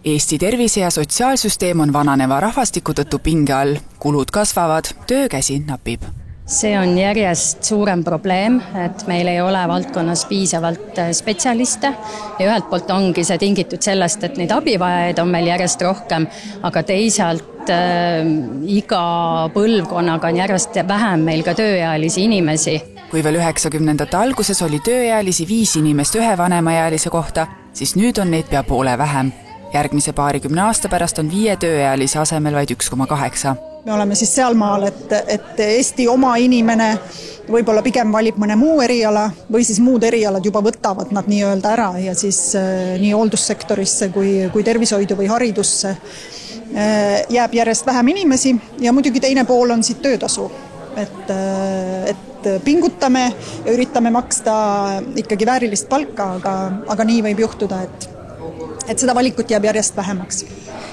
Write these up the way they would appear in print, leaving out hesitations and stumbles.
Eesti tervise- ja sotsiaalsüsteem on vananeva rahvastiku tõttu pinge all, kulud kasvavad, töökäsi napib. See on järjest suurem probleem, et meil ei ole valdkonnas piisavalt spetsialiste ja ühelt poolt ongi see tingitud sellest, et neid abivajajaid on meil järjest rohkem, aga teisalt iga põlvkonnaga on järjest vähem meil ka tööealisi inimesi. Kui veel 90ndate alguses oli tööealisi 5 inimest ühe vanemaealise kohta, siis nüüd on neid pea poole vähem. Järgmise 20 aasta pärast on 5 tööealise asemel vaid 1,8. Me oleme siis sealmaal, et Eesti oma inimene võib-olla pigem valib mõne muu eriala või siis muud erialad juba võtavad nad nii-öelda ära ja siis nii hooldussektorisse kui tervishoidu või haridusse jääb järjest vähem inimesi ja muidugi teine pool on siit töötasu. Et pingutame ja üritame maksta ikkagi väärilist palka, aga nii võib juhtuda, et seda valikut jääb järjest vähemaks.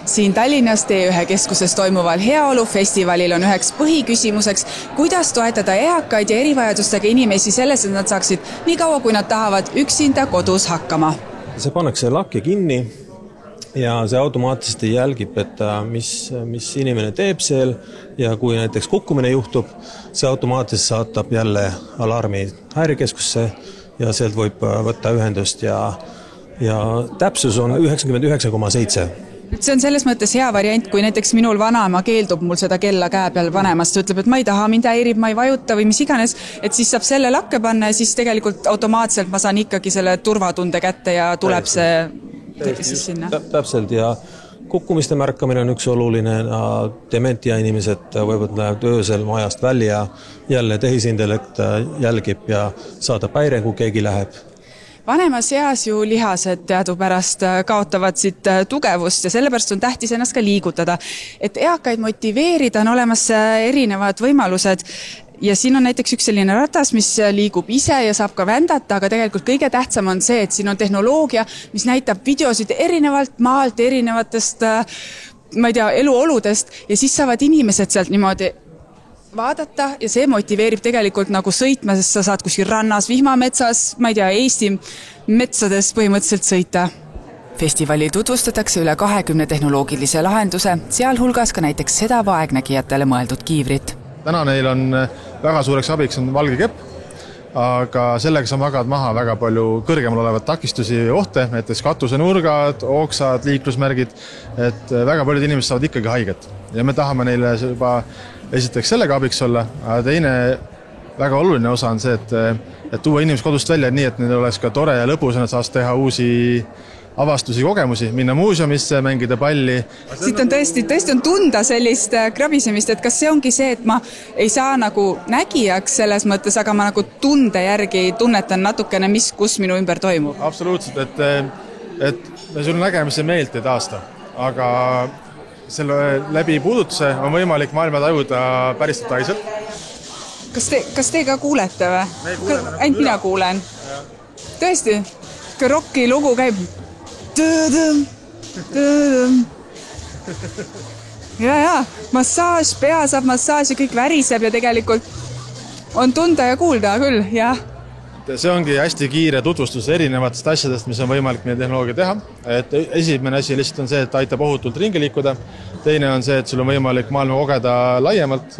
Siin Tallinnas T1 keskuses toimuval heaolufestivalil on üheks põhiküsimuseks, kuidas toetada eakaid ja erivajadustega inimesi selles, et nad saaksid nii kaua, kui nad tahavad üksinda kodus hakkama. See pannakse lakke kinni ja see automaatselt jälgib, et mis inimene teeb seal ja kui näiteks kukkumine juhtub, see automaatselt saatab jälle alarmi häirekeskusse ja sealt võib võtta ühendust ja täpsus on 99,7. See on selles mõttes hea variant, kui näiteks minul vanaema keeldub mul seda kella käe peal panemast, ütleb, et ma ei taha, mind häirib, ma ei vajuta või mis iganes, et siis saab selle lakke panna ja siis tegelikult automaatselt ma saan ikkagi selle turvatunde kätte ja tuleb see siis sinna. Täpselt ja kukkumiste märkamine on üks oluline, dementia inimesed võivad lähevad öösel majast välja, jälle tehisintellekt jälgib ja saadab häire, kui keegi läheb. Vanemas eas ju lihased teadupärast kaotavad siit tugevust ja sellepärast on tähtis ennast ka liigutada. Et eakaid motiveerida on olemas erinevad võimalused ja siin on näiteks üks selline ratas, mis liigub ise ja saab ka vändata, aga tegelikult kõige tähtsam on see, et siin on tehnoloogia, mis näitab videosid erinevalt maalt, erinevatest eluoludest ja siis saavad inimesed sealt niimoodi vaadata ja see motiveerib tegelikult nagu sõitma, sest sa saad kuskil rannas, vihmametsas, Eesti metsades põhimõtteliselt sõita. Festivalil tutvustatakse üle 20 tehnoloogilise lahenduse, sealhulgas ka näiteks seda vaegnägijatele mõeldud kiivrit. Täna neil on väga suureks abiks on valge kepp, aga sellega sa magad maha väga palju kõrgemal olevat takistusi ja ohte, näiteks katusenurgad, ooksad, liiklusmärgid, et väga paljud inimesed saavad ikkagi haiget ja me tahame neile juba esiteks sellega abiks olla, aga teine väga oluline osa on see, et tuua inimesed kodust välja nii, et neil oleks ka tore ja lõbus ja nad saaks teha uusi avastusi, kogemusi, minna muuseumisse, mängida palli. Siit on tõesti on tunda sellist krabisemist, et kas see ongi see, et ma ei saa nagu nägijaks selles mõttes, aga ma nagu tunde järgi tunnetan natukene, kus minu ümber toimub. Absoluutselt, et me sul nägemise meelt ei taasta, aga selle läbi puudutuse on võimalik maailma tajuda päris detailselt. Kas te ka kuulete või? Ainult mina kuulen. Tõesti, ka rocki lugu käib. Ja, massaaž, pea saab massaaž ja kõik väriseb ja tegelikult on tunda ja kuulda küll, jah. See ongi hästi kiire tutvustus erinevatest asjadest, mis on võimalik meie tehnoloogia teha. Et esimene asi lihtsalt on see, et aitab ohutult ringi liikuda. Teine on see, et sul on võimalik maailma kogeda laiemalt.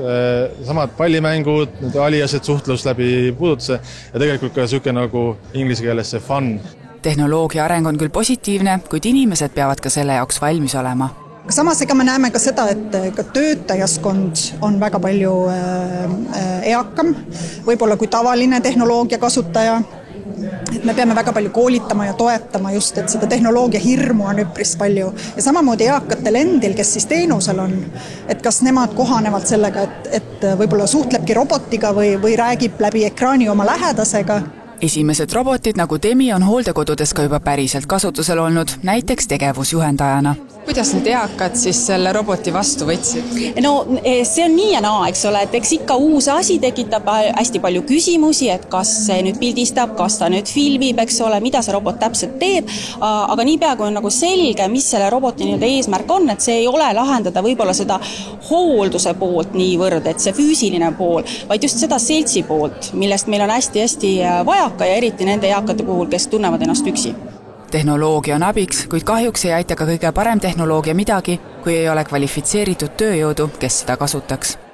Samad pallimängud, aliased suhtlus läbi puudutuse ja tegelikult ka selline nagu inglise keeles see fun. Tehnoloogia areng on küll positiivne, kuid inimesed peavad ka selle jaoks valmis olema. Samas ega me näeme ka seda, et ka töötajaskond on väga palju eakam, võib-olla kui tavaline tehnoloogia kasutaja. Et me peame väga palju koolitama ja toetama just, et seda tehnoloogia hirmu on üpris palju. Ja samamoodi eakatel endil, kes siis teenusel on, et kas nemad kohanevad sellega, et võib-olla suhtlebki robotiga või räägib läbi ekraani oma lähedasega. Esimesed robotid nagu Demi on hooldekodudes ka juba päriselt kasutusel olnud, näiteks tegevusjuhendajana. Kuidas need eakad siis selle roboti vastu võtsid? No see on nii ja naa, eks ole, et eks ikka uus asi tekitab hästi palju küsimusi, et kas see nüüd pildistab, kas ta nüüd filmib, eks ole, mida see robot täpselt teeb, aga niipea kui on nagu selge, mis selle roboti eesmärk on, et see ei ole lahendada võib-olla seda hoolduse poolt niivõrd, et see füüsiline pool, vaid just seda seltsi poolt, millest meil on hästi-hästi vajaka ja eriti nende eakate puhul, kes tunnevad ennast üksi. Tehnoloogia on abiks, kuid kahjuks ei aita ka kõige parem tehnoloogia midagi, kui ei ole kvalifitseeritud tööjõudu, kes seda kasutaks.